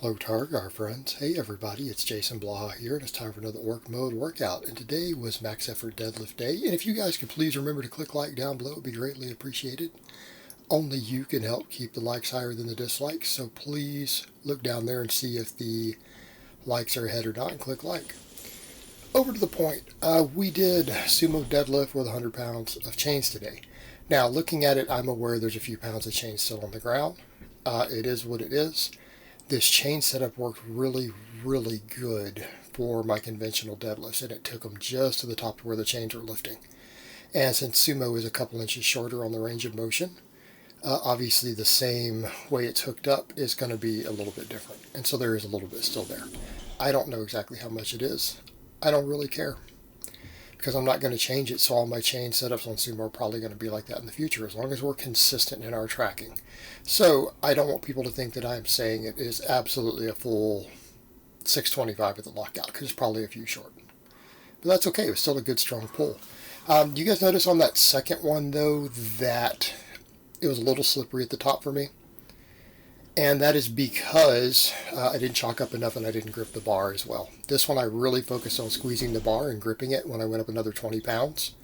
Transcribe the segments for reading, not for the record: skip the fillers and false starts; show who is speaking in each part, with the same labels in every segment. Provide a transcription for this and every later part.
Speaker 1: Hello Targar friends. Hey everybody, it's Jason Blaha here, and it's time for another Orc Mode workout. And today was Max Effort Deadlift Day, and if you guys could please remember to click like down below, it would be greatly appreciated. Only you can help keep the likes higher than the dislikes, so please look down there and see if the likes are ahead or not, and click like. Over to the point, we did Sumo Deadlift with 100 pounds of chains today. Now, looking at it, I'm aware there's a few pounds of chains still on the ground. It is what it is. This chain setup worked really good for my conventional deadlifts, and it took them just to the top to where the chains were lifting. And since sumo is a couple inches shorter on the range of motion, obviously the same way it's hooked up is going to be a little bit different. And so there is a little bit still there. I don't know exactly how much it is. I don't really care, because I'm not going to change it, so all my chain setups on sumo are probably going to be like that in the future, as long as we're consistent in our tracking. So I don't want people to think that I'm saying it is absolutely a full 625 with the lockout, because it's probably a few short. But that's okay. It was still a good, strong pull. You guys notice on that second one, though, that it was a little slippery at the top for me? And that is because I didn't chalk up enough and I didn't grip the bar as well. This one I really focused on squeezing the bar and gripping it when I went up another 20 pounds.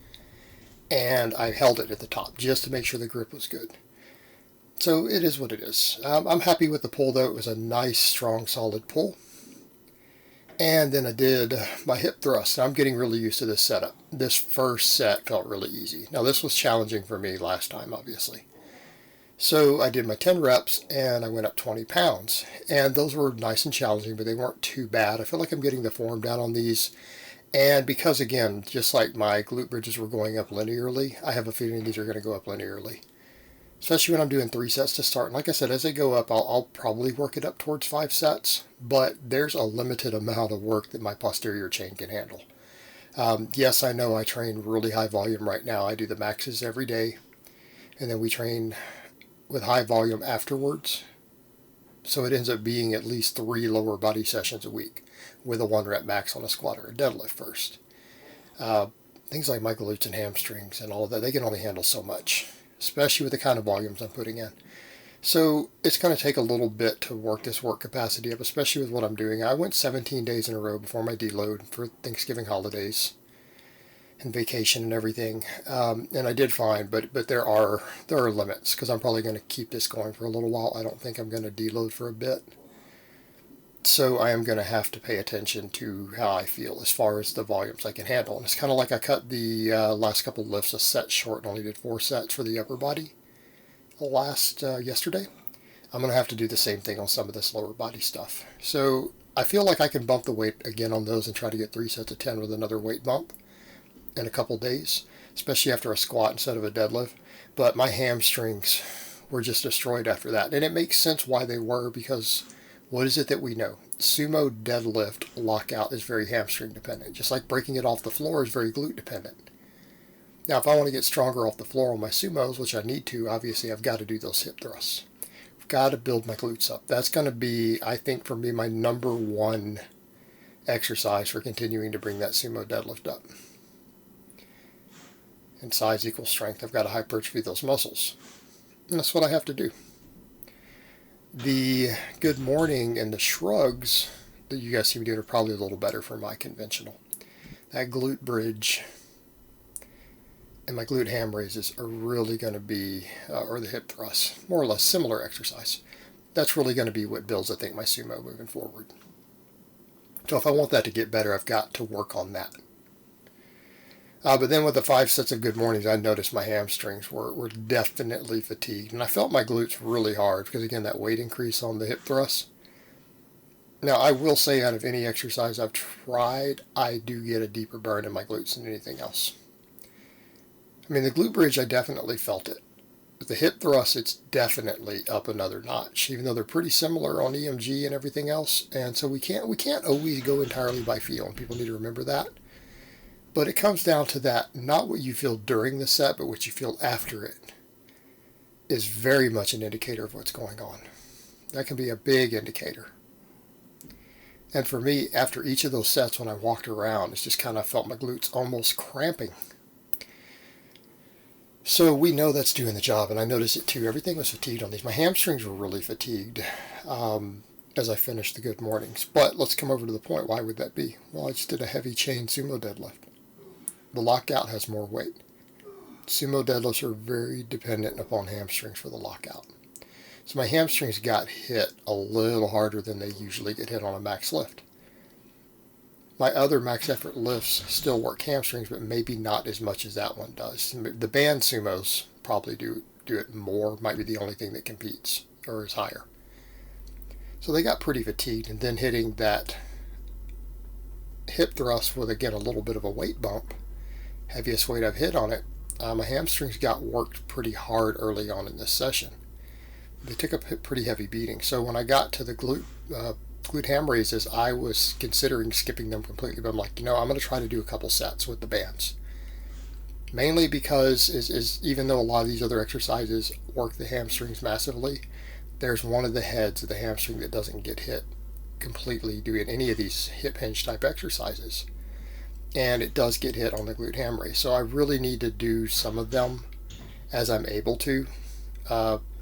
Speaker 1: And I held it at the top just to make sure the grip was good. So it is what it is. I'm happy with the pull, though. It was a nice, strong, solid pull. And then I did my hip thrust. I'm getting really used to this setup. This first set felt really easy. Now this was challenging for me last time, obviously. So I did my 10 reps and I went up 20 pounds. And those were nice and challenging, but they weren't too bad. I feel like I'm getting the form down on these. And because, again, just like my glute bridges were going up linearly, I have a feeling these are going to go up linearly. Especially when I'm doing 3 sets to start. And like I said, as they go up, I'll probably work it up towards 5 sets. But there's a limited amount of work that my posterior chain can handle. Yes, I know I train really high volume right now. I do the maxes every day. And then we train with high volume afterwards. So it ends up being at least 3 lower body sessions a week with a 1 rep max on a squat or a deadlift first. Things like my glutes and hamstrings and all of that, they can only handle so much, especially with the kind of volumes I'm putting in. So it's going to take a little bit to work this work capacity up, especially with what I'm doing. I went 17 days in a row before my deload for Thanksgiving holidays and vacation and everything, and I did fine, but there are limits, because I'm probably going to keep this going for a little while. I don't think I'm going to deload for a bit, so I am going to have to pay attention to how I feel as far as the volumes I can handle. And it's kind of like I cut the last couple lifts a set short and only did 4 sets for the upper body yesterday. I'm going to have to do the same thing on some of this lower body stuff. So I feel like I can bump the weight again on those and try to get 3 sets of 10 with another weight bump in a couple days, especially after a squat instead of a deadlift. But my hamstrings were just destroyed after that. And it makes sense why they were, because what is it that we know? Sumo deadlift lockout is very hamstring dependent, just like breaking it off the floor is very glute dependent. Now, if I want to get stronger off the floor on my sumos, which I need to, obviously I've got to do those hip thrusts. I've got to build my glutes up. That's going to be, I think, for me, my number 1 exercise for continuing to bring that sumo deadlift up. And size equals strength. I've got to hypertrophy those muscles. And that's what I have to do. The good morning and the shrugs that you guys see me doing are probably a little better for my conventional. That glute bridge and my glute ham raises are really going to be, or the hip thrusts, more or less similar exercise. That's really going to be what builds, I think, my sumo moving forward. So if I want that to get better, I've got to work on that. But then with the 5 sets of good mornings, I noticed my hamstrings were definitely fatigued. And I felt my glutes really hard because, again, that weight increase on the hip thrust. Now, I will say out of any exercise I've tried, I do get a deeper burn in my glutes than anything else. I mean, the glute bridge, I definitely felt it. With the hip thrust, it's definitely up another notch, even though they're pretty similar on EMG and everything else. And so we can't always go entirely by feel, and people need to remember that. But it comes down to that, not what you feel during the set, but what you feel after it is very much an indicator of what's going on. That can be a big indicator. And for me, after each of those sets, when I walked around, it's just kind of felt my glutes almost cramping. So we know that's doing the job, and I noticed it too. Everything was fatigued on these. My hamstrings were really fatigued. as I finish the good mornings. But let's come over to the point. Why would that be? Well, I just did a heavy chain sumo deadlift. The lockout has more weight. Sumo deadlifts are very dependent upon hamstrings for the lockout. So my hamstrings got hit a little harder than they usually get hit on a max lift. My other max effort lifts still work hamstrings, but maybe not as much as that one does. The band sumos probably do it more, might be the only thing that competes or is higher. So they got pretty fatigued, and then hitting that hip thrust with, again, a little bit of a weight bump, heaviest weight I've hit on it, my hamstrings got worked pretty hard early on in this session. They took a pretty heavy beating. So when I got to the glute ham raises, I was considering skipping them completely, but I'm like, I'm going to try to do a couple sets with the bands. Mainly because even though a lot of these other exercises work the hamstrings massively, there's one of the heads of the hamstring that doesn't get hit completely doing any of these hip hinge type exercises. And it does get hit on the glute ham raise. So I really need to do some of them as I'm able to,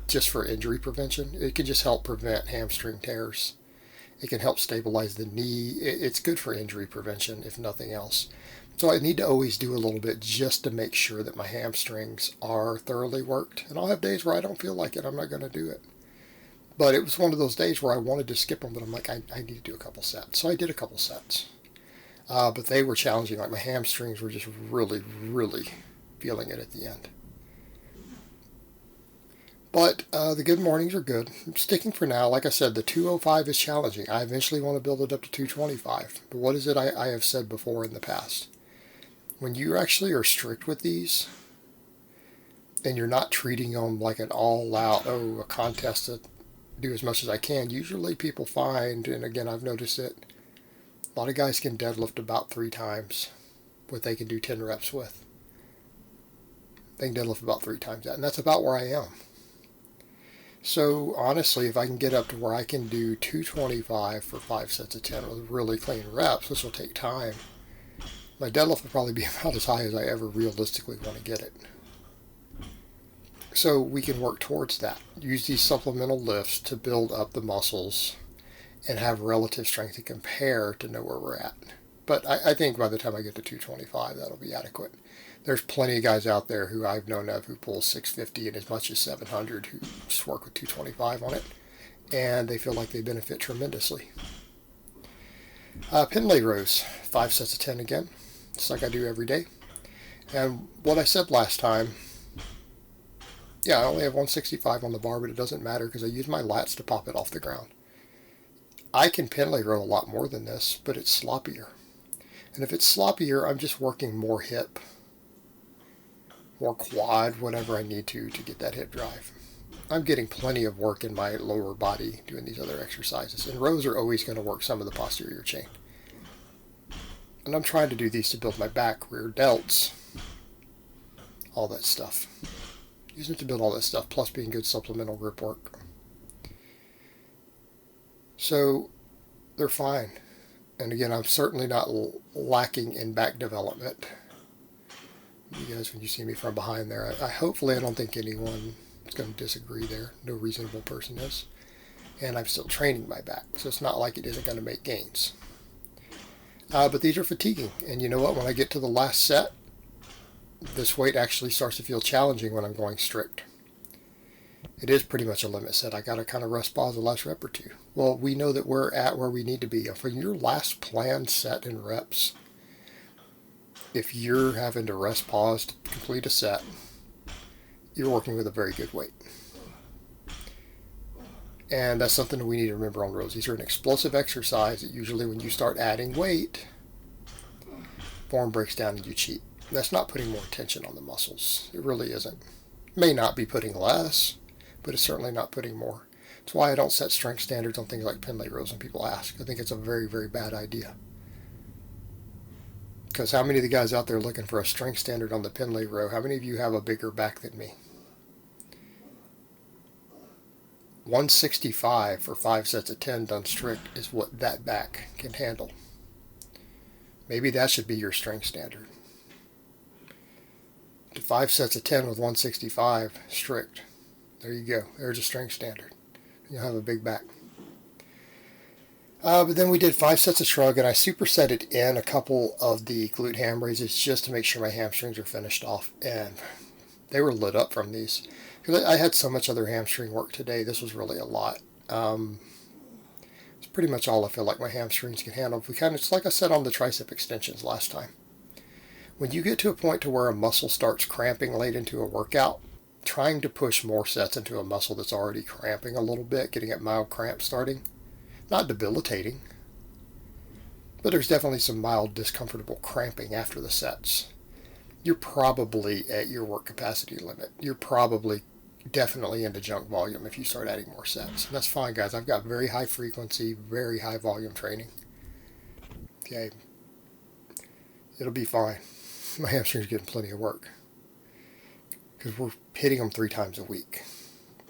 Speaker 1: just for injury prevention. It can just help prevent hamstring tears. It can help stabilize the knee. It's good for injury prevention, if nothing else. So I need to always do a little bit just to make sure that my hamstrings are thoroughly worked. And I'll have days where I don't feel like it. I'm not going to do it. But it was one of those days where I wanted to skip them, but I'm like, I need to do a couple sets. So I did a couple sets. But they were challenging. Like my hamstrings were just really, really feeling it at the end. But the good mornings are good. I'm sticking for now. Like I said, the 205 is challenging. I eventually want to build it up to 225. But what is it I have said before in the past? When you actually are strict with these, and you're not treating them like an all-out, a contest to do as much as I can, usually people find, and again, I've noticed it, a lot of guys can deadlift about 3 times what they can do 10 reps with. They can deadlift about 3 times that, and that's about where I am. So honestly, if I can get up to where I can do 225 for 5 sets of 10 with really clean reps, which will take time, my deadlift will probably be about as high as I ever realistically want to get it. So we can work towards that. Use these supplemental lifts to build up the muscles and have relative strength to compare to know where we're at. But I think by the time I get to 225, that'll be adequate. There's plenty of guys out there who I've known of who pull 650 and as much as 700 who just work with 225 on it, and they feel like they benefit tremendously. Pendley Rows, 5 sets of 10 again, just like I do every day. And what I said last time, I only have 165 on the bar, but it doesn't matter because I use my lats to pop it off the ground. I can Pendley row a lot more than this, but it's sloppier. And if it's sloppier, I'm just working more hip, more quad, whatever I need to get that hip drive. I'm getting plenty of work in my lower body doing these other exercises. And rows are always going to work some of the posterior chain. And I'm trying to do these to build my back, rear delts, all that stuff. Using it to build all that stuff, plus being good supplemental grip work. So they're fine. And again, I'm certainly not lacking in back development. You guys, when you see me from behind there, hopefully I don't think anyone is going to disagree there. No reasonable person is. And I'm still training my back, so it's not like it isn't going to make gains. But these are fatiguing. And you know what? When I get to the last set, this weight actually starts to feel challenging when I'm going strict. It is pretty much a limit set. I got to kind of rest pause the last rep or two. Well, we know that we're at where we need to be. For your last planned set in reps, if you're having to rest pause to complete a set, you're working with a very good weight. And that's something that we need to remember on rows. These are an explosive exercise that usually when you start adding weight, form breaks down and you cheat. That's not putting more tension on the muscles. It really isn't. It may not be putting less, but it's certainly not putting more. That's why I don't set strength standards on things like Pendley rows when people ask. I think it's a very, very bad idea. Because how many of the guys out there looking for a strength standard on the Pendley row, how many of you have a bigger back than me? 165 for 5 sets of 10 done strict is what that back can handle. Maybe that should be your strength standard. To 5 sets of 10 with 165 strict. There you go. There's a strength standard. You'll have a big back. But then we did 5 sets of shrug, and I supersetted in a couple of the glute ham raises just to make sure my hamstrings are finished off, and they were lit up from these. Because I had so much other hamstring work today, this was really a lot. It's pretty much all I feel like my hamstrings can handle. It's like I said on the tricep extensions last time. When you get to a point to where a muscle starts cramping late into a workout, trying to push more sets into a muscle that's already cramping a little bit, getting that mild cramp starting, not debilitating, but there's definitely some mild discomfortable cramping after the sets. You're probably at your work capacity limit. You're probably definitely into junk volume if you start adding more sets. And that's fine, guys. I've got very high frequency, very high volume training. Okay. It'll be fine. My hamstrings are getting plenty of work because we're hitting them 3 times a week.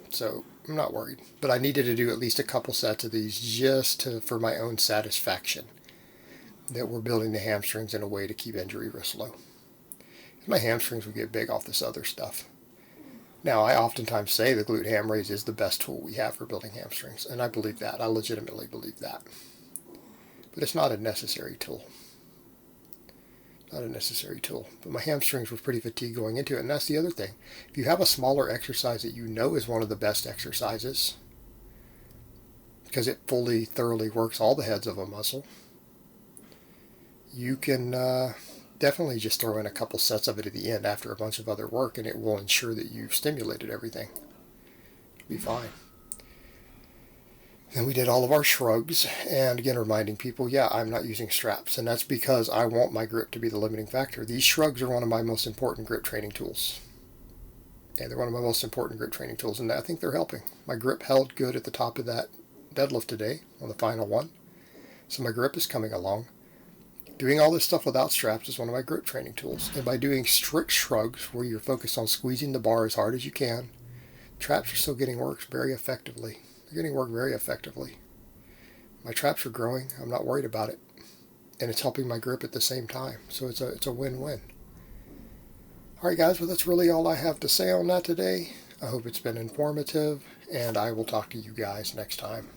Speaker 1: So I'm not worried. But I needed to do at least a couple sets of these just for my own satisfaction that we're building the hamstrings in a way to keep injury risk low. My hamstrings will get big off this other stuff. Now, I oftentimes say the glute ham raise is the best tool we have for building hamstrings, and I believe that. I legitimately believe that. But it's not a necessary tool. Not a necessary tool. But my hamstrings were pretty fatigued going into it, and that's the other thing. If you have a smaller exercise that you know is one of the best exercises, because it fully, thoroughly works all the heads of a muscle, you can definitely just throw in a couple sets of it at the end after a bunch of other work, and it will ensure that you've stimulated everything. It'll be fine. Then we did all of our shrugs, and again reminding people, yeah, I'm not using straps, and that's because I want my grip to be the limiting factor. These shrugs are one of my most important grip training tools. Yeah, they're one of my most important grip training tools, and I think they're helping. My grip held good at the top of that deadlift today on the final one, so my grip is coming along. Doing all this stuff without straps is one of my grip training tools, and by doing strict shrugs where you're focused on squeezing the bar as hard as you can, traps are still getting work very effectively. They're getting work very effectively. My traps are growing. I'm not worried about it, and it's helping my grip at the same time, so it's a win-win. All right, guys, well, that's really all I have to say on that today. I hope it's been informative, and I will talk to you guys next time.